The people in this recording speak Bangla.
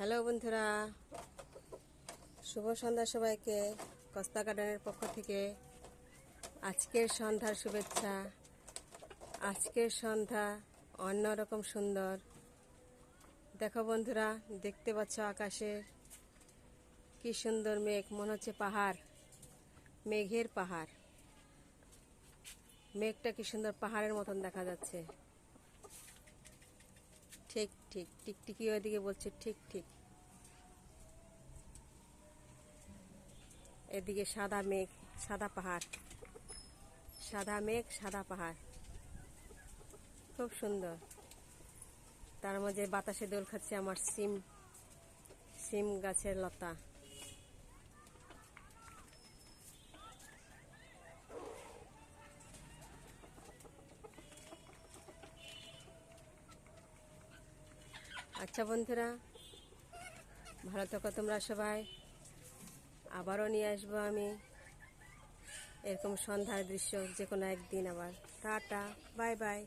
হ্যালো বন্ধুরা, শুভ সন্ধ্যা সবাইকে। কস্তা গার্ডেনের পক্ষ থেকে আজকের সন্ধ্যার শুভেচ্ছা। আজকের সন্ধ্যা অন্যরকম সুন্দর। দেখো বন্ধুরা, দেখতে পাচ্ছ আকাশে কি সুন্দর মেঘ, মনে হচ্ছে পাহাড়, মেঘের পাহাড়। মেঘটা কি সুন্দর পাহাড়ের মতন দেখা যাচ্ছে। ঠিক ঠিক, টিকটিকি ওইদিকে বলছে ঠিক ঠিক। এদিকে সাদা মেঘ, সাদা পাহাড়, সাদা মেঘ, সাদা পাহাড়, খুব সুন্দর। তার মাঝে বাতাসে দোল খাচ্ছে আমার সিম সিম গাছের লতা। আচ্ছা বন্ধুরা, ভালো থাকো তোমরা সবাই। আবারও নিয়ে আসবো আমি এরকম সন্ধ্যার দৃশ্য যে কোনো একদিন। আবার টাটা, বাই বাই।